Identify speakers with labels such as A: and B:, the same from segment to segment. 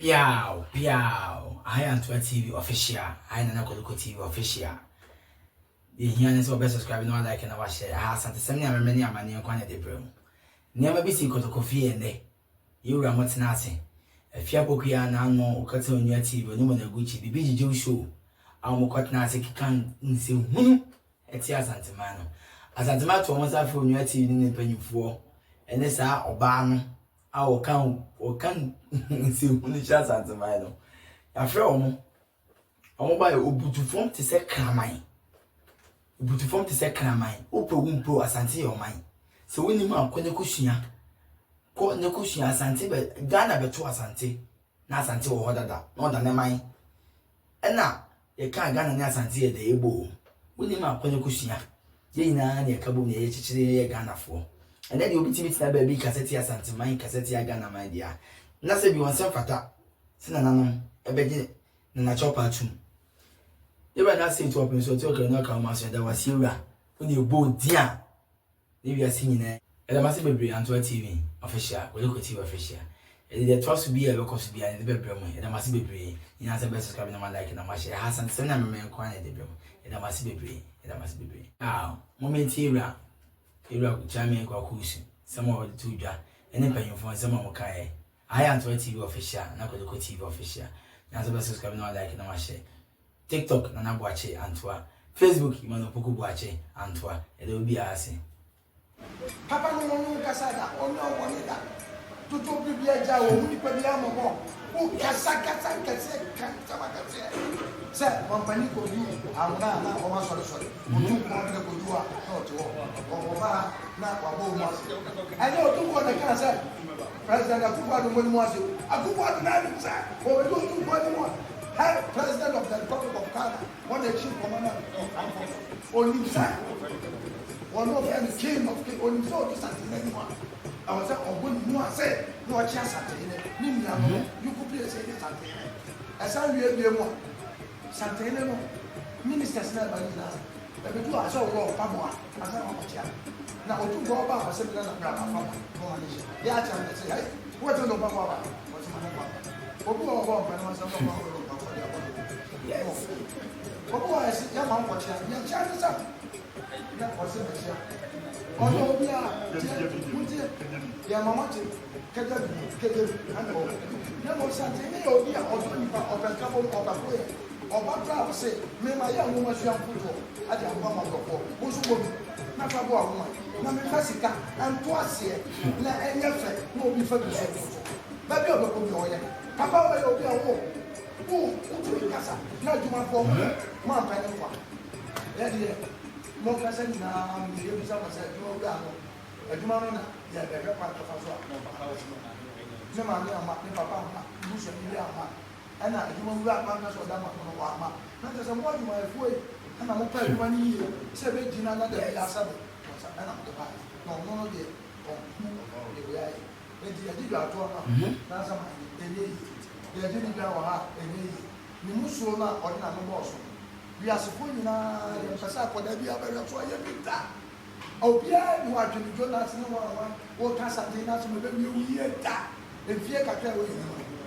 A: Piao, piao. I am to TV official. I am not TV official. The here is what best subscribe no like and I share. I have something send me many amani and kwana de bro. Never be see koto coffee and day. You are what's nothing. If you are pokia na no ukati on your TV no na Gucci the BG show. I'm cut nasi can see etia santimano. Asantima to almost have on your TV in penny for. And this are obano. I will can see when chance at the mile. After all, buy Ubutu form to say cramine. Ubutu form to say cramine. Upo wumpo asante your mind. So when you man kone kushia, ko ne kushia asante be Ghana beto asante. Na asante wo hodada. No da ne man. Ena ye kan Ghana ne asante ye de ebo. When you man kone kushia, ye na ne kabo ne ye chichire ye Ghana for. And then you be timid na baby cassette asante man cassette ya Ghana my dear. Na se bi won sem fata. Sina nanom ebeje na chopa tum. You better say to open so to okay no come as that was you when you bo dia. If you are seeing it, and must be Antoa TV official, we look at TV official. And the trust to be a local to be a bedroom, and must be brave. You answer best subscribing to my like and my share. Hasn't seen a man quiet the bedroom, and must be brave, and must be brave. Now, moment here, you chime in Kwakushi, some of the two jar, and then paying for some of Kai. I am to TV official, not local TV official. Answer best subscribing to my like and my share. TikTok, Nana Boache, Antoa. Facebook, Imanopoku Boache, Antoa. It will be asking.
B: Papa no kasada ono wonida tutu bibia ja wo ni pa bia mo mo o kasa kase kan tama kase se company ko ni amuna na o ma sori o tu ko de ko duwa no to o ba na kwa bo mo ase ayo o tu ko de kan se president Akufo-Addo mo ase Akufo-Addo na ni se o do tu ko de mo hey president of the Republic of Ghana one the chief commander of armed forces o ni se one of them king of king only so this at anyone. I was saying, oh, when you say, no chance at it, you could be a say this at it. As I will be more Santana, ministers never now. But we do I saw raw Pamua, as I want to now to go about a similar grammar from the Archon say, hey, what do you know about what's my name? Or go about when I was yes. But who I said, young man, watching, young Chinese up. Ọ̀dọ̀ obi a ya mama che keje ano na mo sante ni obi a ọ̀dọ̀ nipa ọ̀pẹ̀ka bo ọ̀pẹ̀ko yẹ ọba tra se me ma ya mo ma sua foto ade amba ma gọfọ mo so bo na fa bo ahoma na me fa sika anto ase na enye fe na obi fa bi so ba bi obeko bi oye papa wa obi a wo tu kasa na juma fo mo ampa ni kwa ya di mo kasa ni na mi ye bisa kasa mo ga no aduma no na ya be ka pa fa so no pa ha so na ma ni ama ni papa ama bu so ni ama ana aduma wu ama na so da ma no wa ama na ta so mo aduma e fuwe ana mo pa aduma ni ye se be jina na da ya sa be sa ana mo pa no no de o de ya e di ya di ga to na sa ma e ye ya di ni ga wa ha e ye ni muso na o na no bo so we are supposed to na pasa ko da bia ba so ye bita obia ni wa twini Jonas no wa wo ka sante na so me be wi ye ta e fie kakra wo yi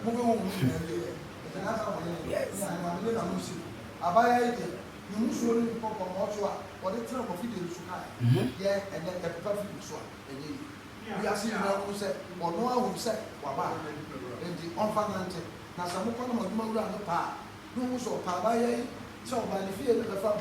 B: mo be wo mu ni na sa wo ye yes na me na mo si abaya ide ni muso ni ko ko mo so a wo de tra ko fi de su ka ye e de e pa fi so a e ye we are seeing na wo se ono a wo se wa ba e di on fa nante na sa mo ko no mo duma wura no pa no muso pa abaya so ba ni fie le fa